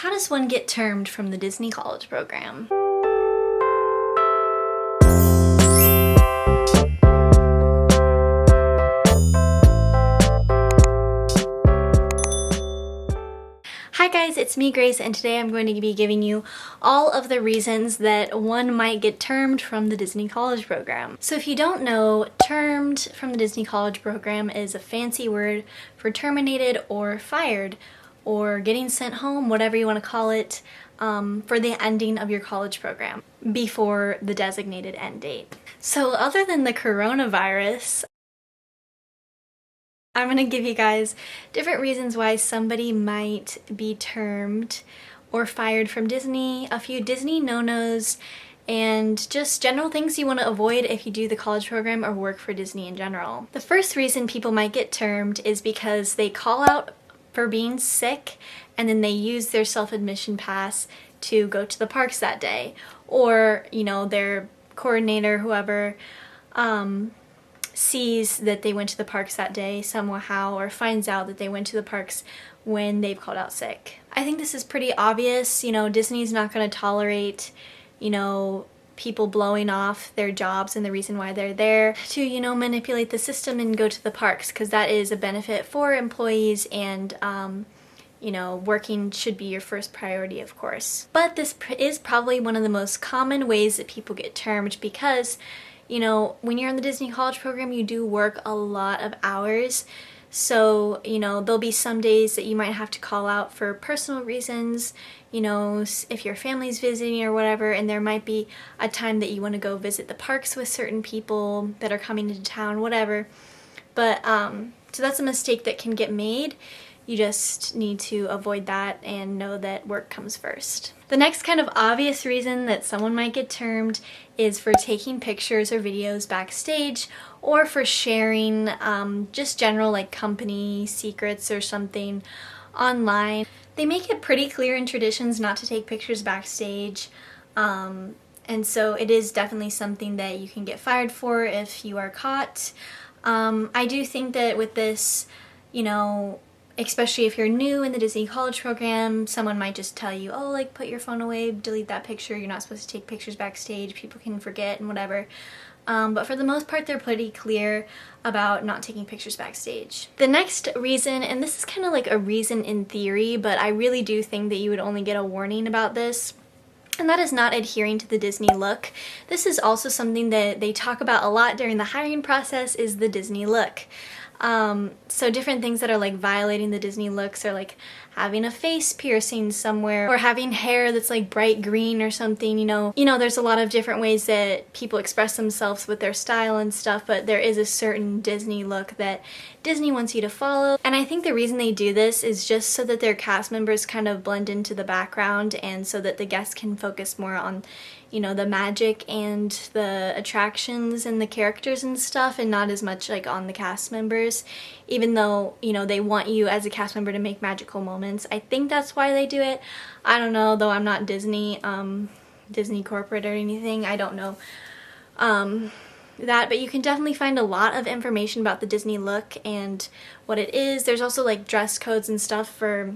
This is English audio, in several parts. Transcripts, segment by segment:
how does one get termed from the Disney College program? Hi guys, it's me Grace, and today I'm going to be giving you all of the reasons that one might get termed from the Disney College program. So if you don't know, termed from the Disney College program is a fancy word for terminated or fired or getting sent home, whatever you want to call it, for the ending of your college program before the designated end date. So other than the coronavirus, I'm going to give you guys different reasons why somebody might be termed or fired from Disney, a few Disney no-nos, and just general things you want to avoid if you do the college program or work for Disney in general. The first reason people might get termed is because they call out for being sick and then they use their self-admission pass to go to the parks that day. Or, you know, their coordinator, whoever, sees that they went to the parks that day somehow, or finds out that they went to the parks when they've called out sick. I think this is pretty obvious. You know, Disney's not going to tolerate, you know, people blowing off their jobs and the reason why they're there to, you know, manipulate the system and go to the parks, because that is a benefit for employees, and you know, working should be your first priority, of course. But this is probably one of the most common ways that people get termed, because you know, when you're in the Disney College program, you do work a lot of hours. So, you know, there'll be some days that you might have to call out for personal reasons, you know, if your family's visiting or whatever, and there might be a time that you want to go visit the parks with certain people that are coming into town, whatever. But, so that's a mistake that can get made. You just need to avoid that and know that work comes first. The next kind of obvious reason that someone might get termed is for taking pictures or videos backstage, or for sharing just general like company secrets or something online. They make it pretty clear in traditions not to take pictures backstage, and so it is definitely something that you can get fired for if you are caught. I do think that with this, you know, especially if you're new in the Disney College program, someone might just tell you, oh, like, put your phone away, delete that picture, you're not supposed to take pictures backstage, people can forget and whatever. But for the most part, they're pretty clear about not taking pictures backstage. The next reason, and this is kind of like a reason in theory, but I really do think that you would only get a warning about this, and that is not adhering to the Disney look. This is also something that they talk about a lot during the hiring process, is the Disney look. So different things that are like violating the Disney looks are like having a face piercing somewhere, or having hair that's like bright green or something, you know. There's a lot of different ways that people express themselves with their style and stuff, but there is a certain Disney look that Disney wants you to follow. And I think the reason they do this is just so that their cast members kind of blend into the background, and so that the guests can focus more on, you know, the magic and the attractions and the characters and stuff, and not as much like on the cast members, even though, you know, they want you as a cast member to make magical moments. I think that's why they do it. I don't know, though I'm not Disney, Disney corporate or anything. I don't know that, but you can definitely find a lot of information about the Disney look and what it is. There's also like dress codes and stuff for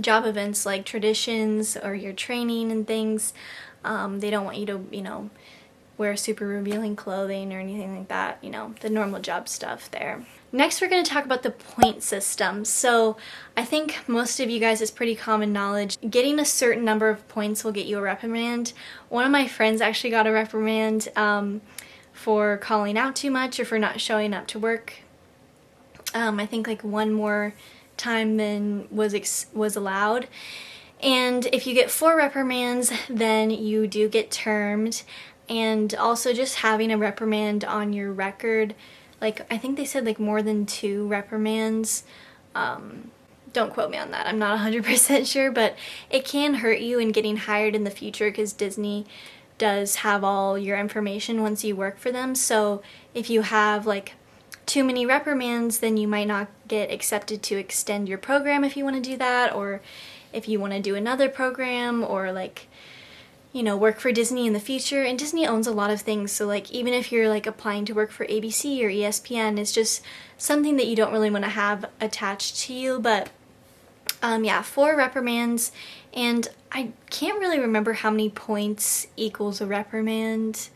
job events like traditions or your training and things. They don't want you to, you know, wear super revealing clothing or anything like that, you know, the normal job stuff there. Next, we're going to talk about the point system. So I think most of you guys, it's pretty common knowledge, getting a certain number of points will get you a reprimand. One of my friends actually got a reprimand for calling out too much, or for not showing up to work. I think like one more time than was allowed. And if you get 4 reprimands, then you do get termed. And also just having a reprimand on your record, like I think they said like more than 2 reprimands. Don't quote me on that, I'm not 100% sure, but it can hurt you in getting hired in the future, because Disney does have all your information once you work for them. So if you have like too many reprimands, then you might not get accepted to extend your program if you want to do that, or if you want to do another program, or like, you know, work for Disney in the future. And Disney owns a lot of things, so like even if you're like applying to work for ABC or ESPN, it's just something that you don't really want to have attached to you. But Yeah, 4 reprimands, and I can't really remember how many points equals a reprimand,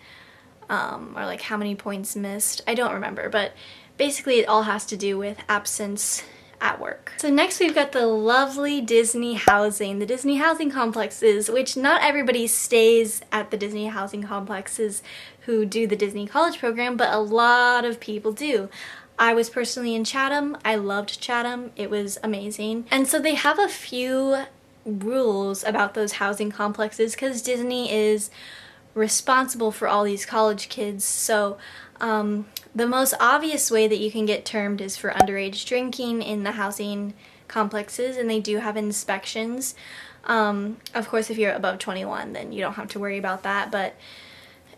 or like how many points missed. I don't remember, but basically it all has to do with absence at work. So next we've got the lovely Disney housing, the Disney housing complexes, which not everybody stays at the Disney housing complexes who do the Disney college program, but a lot of people do. I was personally in Chatham. I loved Chatham. It was amazing. And so they have a few rules about those housing complexes because Disney is responsible for all these college kids. So the most obvious way that you can get termed is for underage drinking in the housing complexes, and they do have inspections. Of course, if you're above 21, then you don't have to worry about that, but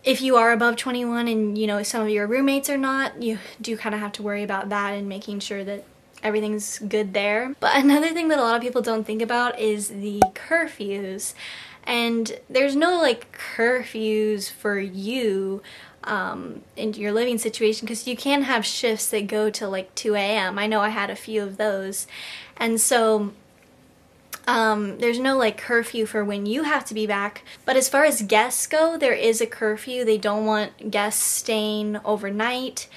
if you are above 21 and, you know, some of your roommates are not, you do kind of have to worry about that and making sure that everything's good there. But another thing that a lot of people don't think about is the curfews. And there's no like curfews for you in your living situation, because you can have shifts that go till like 2 a.m. I know I had a few of those. And so there's no like curfew for when you have to be back, but as far as guests go, there is a curfew. They don't want guests staying overnight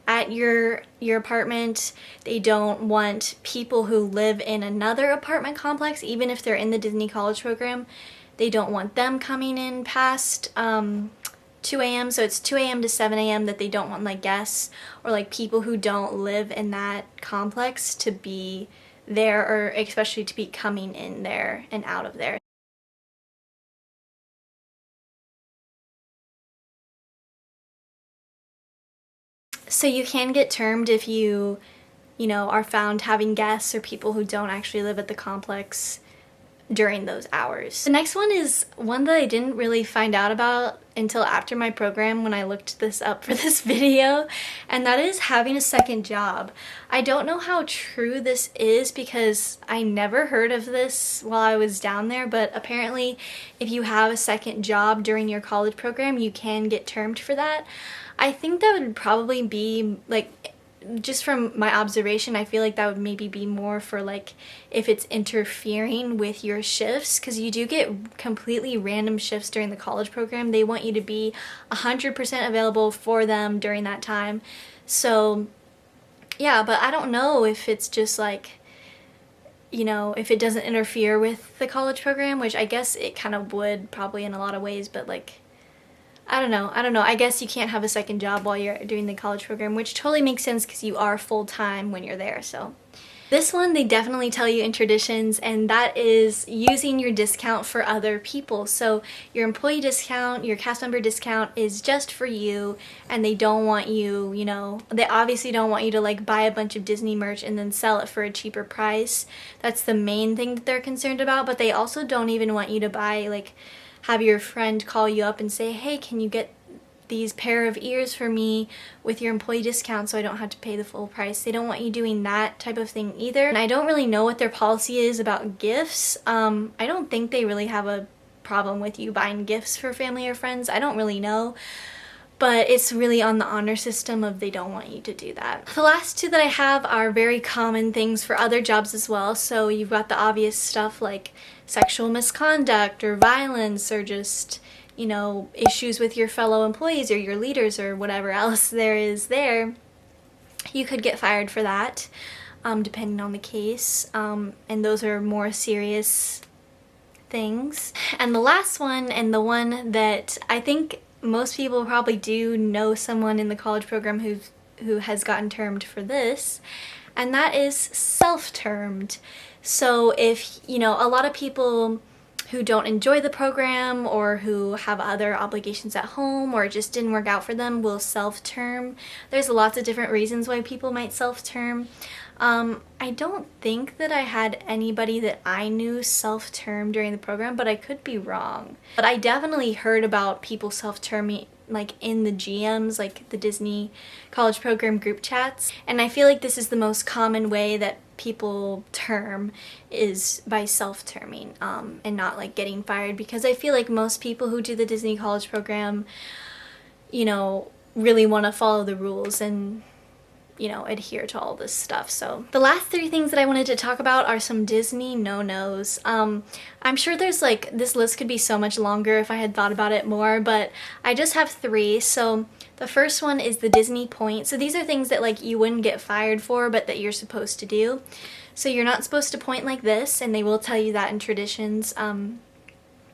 at your apartment. They don't want people who live in another apartment complex, even if they're in the Disney College program. They don't want them coming in past 2 a.m. So it's 2 a.m. to 7 a.m. that they don't want like guests or like people who don't live in that complex to be there, or especially to be coming in there and out of there. So you can get termed if you know, are found having guests or people who don't actually live at the complex during those hours. The next one is one that I didn't really find out about until after my program when I looked this up for this video, and that is having a second job. I don't know how true this is because I never heard of this while I was down there, but apparently if you have a second job during your college program, you can get termed for that. I think that would probably be like, just from my observation, I feel like that would maybe be more for like if it's interfering with your shifts, because you do get completely random shifts during the college program. They want you to be 100% available for them during that time. So yeah, but I don't know if it's just like, you know, if it doesn't interfere with the college program, which I guess it kind of would probably in a lot of ways, but like, I don't know. I guess you can't have a second job while you're doing the college program, which totally makes sense because you are full-time when you're there. So this one, they definitely tell you in traditions, and that is using your discount for other people. So your employee discount, your cast member discount is just for you, and they don't want you, you know, they obviously don't want you to like buy a bunch of Disney merch and then sell it for a cheaper price. That's the main thing that they're concerned about, but they also don't even want you to buy like, have your friend call you up and say, hey, can you get these pair of ears for me with your employee discount so I don't have to pay the full price. They don't want you doing that type of thing either. And I don't really know what their policy is about gifts. I don't think they really have a problem with you buying gifts for family or friends. I don't really know. But it's really on the honor system of they don't want you to do that. The last two that I have are very common things for other jobs as well. So you've got the obvious stuff like sexual misconduct or violence, or just, you know, issues with your fellow employees or your leaders or whatever else there is there. You could get fired for that, depending on the case. And those are more serious things. And the last one, and the one that I think most people probably do know someone in the college program who has gotten termed for this, and that is self-termed. So if, you know, a lot of people who don't enjoy the program or who have other obligations at home or it just didn't work out for them will self-term. There's lots of different reasons why people might self-term. I don't think that I had anybody that I knew self-term during the program, but I could be wrong. But I definitely heard about people self-terming like in the GMs, like the Disney College Program group chats. And I feel like this is the most common way that people term is by self-terming, and not like getting fired, because I feel like most people who do the Disney College Program, you know, really want to follow the rules and you know, adhere to all this stuff. So the last 3 things that I wanted to talk about are some Disney no-nos. I'm sure there's like, this list could be so much longer if I had thought about it more, but I just have 3. So the first one is the Disney point. So these are things that like you wouldn't get fired for, but that you're supposed to do. So you're not supposed to point like this, and they will tell you that in traditions.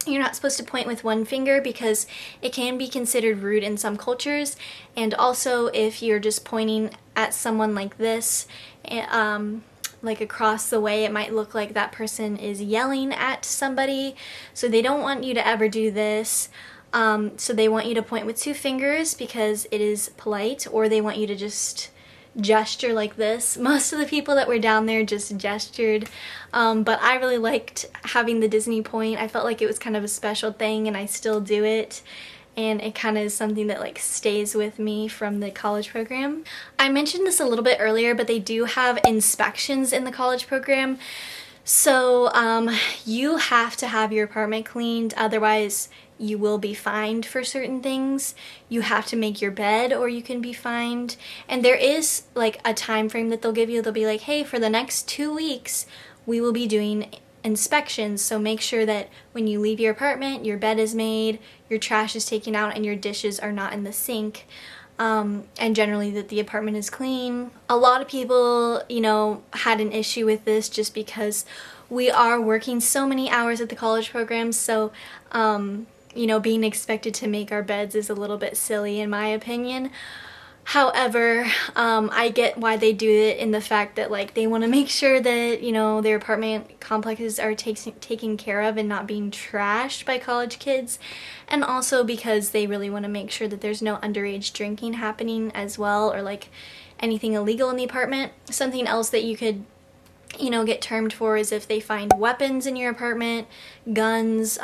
You're not supposed to point with one finger because it can be considered rude in some cultures, and also if you're just pointing at someone like this, like across the way, it might look like that person is yelling at somebody, so they don't want you to ever do this. So they want you to point with 2 fingers because it is polite, or they want you to just gesture like this. Most of the people that were down there just gestured, but I really liked having the Disney point. I felt like it was kind of a special thing, and I still do it, and it kind of is something that like stays with me from the college program. I mentioned this a little bit earlier, but they do have inspections in the college program. So you have to have your apartment cleaned, otherwise you will be fined for certain things. You have to make your bed or you can be fined. And there is like a time frame that they'll give you. They'll be like, hey, for the next 2 weeks we will be doing inspections, so make sure that when you leave your apartment, your bed is made, your trash is taken out, and your dishes are not in the sink. And generally that the apartment is clean. A lot of people, you know, had an issue with this just because we are working so many hours at the college program, so you know, being expected to make our beds is a little bit silly in my opinion. However, I get why they do it, in the fact that like they want to make sure that, you know, their apartment complexes are taken care of and not being trashed by college kids, and also because they really want to make sure that there's no underage drinking happening as well, or like anything illegal in the apartment. Something else that you could, you know, get termed for is if they find weapons in your apartment, guns,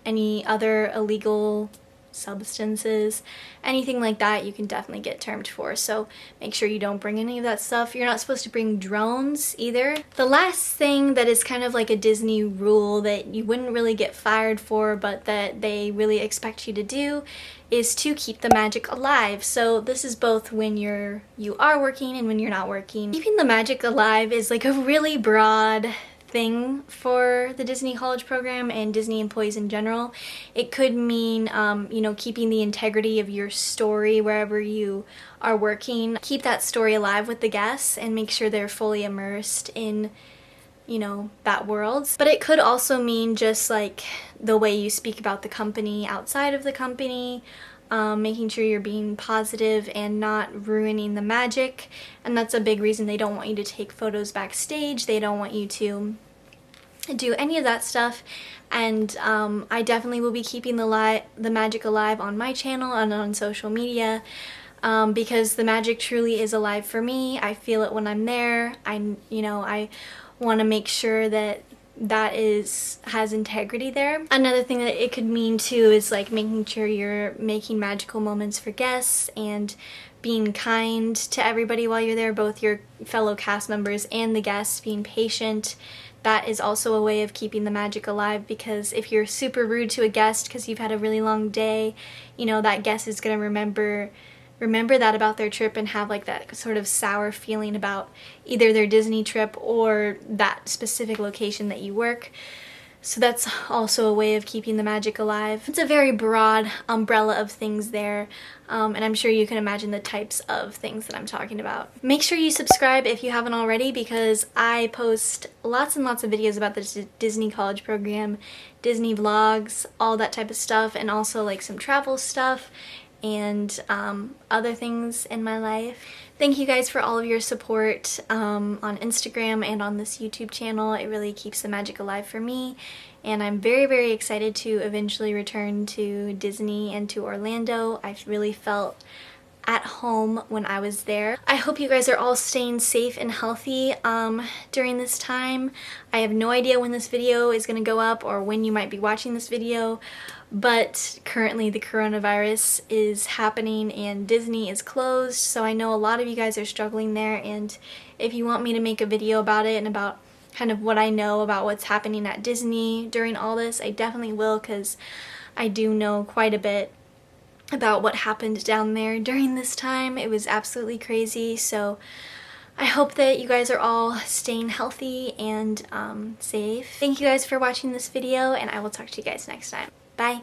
any other illegal substances, anything like that, you can definitely get termed for. So make sure you don't bring any of that stuff. You're not supposed to bring drones either. The last thing that is kind of like a Disney rule that you wouldn't really get fired for, but that they really expect you to do, is to keep the magic alive. So this is both when you are working and when you're not working. Keeping the magic alive is like a really broad thing for the Disney college program and Disney employees in general. It could mean, you know, keeping the integrity of your story wherever you are working. Keep that story alive with the guests and make sure they're fully immersed in, you know, that world. But it could also mean just like the way you speak about the company outside of the company, making sure you're being positive and not ruining the magic. And that's a big reason they don't want you to take photos backstage. They don't want you to do any of that stuff. And I definitely will be keeping the magic alive on my channel and on social media, because the magic truly is alive for me. I feel it when I'm there. I want to make sure that has integrity there. Another thing that it could mean too is like making sure you're making magical moments for guests and being kind to everybody while you're there, both your fellow cast members and the guests, being patient. That is also a way of keeping the magic alive, because if you're super rude to a guest because you've had a really long day, you know, that guest is going to remember that about their trip and have like that sort of sour feeling about either their Disney trip or that specific location that you work. So that's also a way of keeping the magic alive. It's a very broad umbrella of things there, and I'm sure you can imagine the types of things that I'm talking about. Make sure you subscribe if you haven't already, because I post lots and lots of videos about the Disney college program, Disney vlogs, all that type of stuff, and also like some travel stuff and other things in my life. Thank you guys for all of your support on Instagram and on this YouTube channel. It really keeps the magic alive for me, and I'm very, very excited to eventually return to Disney and to Orlando. I really felt at home when I was there. I hope you guys are all staying safe and healthy during this time. I have no idea when this video is going to go up or when you might be watching this video, but currently the coronavirus is happening and Disney is closed, so I know a lot of you guys are struggling there, and if you want me to make a video about it and about kind of what I know about what's happening at Disney during all this, I definitely will, because I do know quite a bit about what happened down there during this time. It was absolutely crazy. So I hope that you guys are all staying healthy and safe. Thank you guys for watching this video, and I will talk to you guys next time. Bye!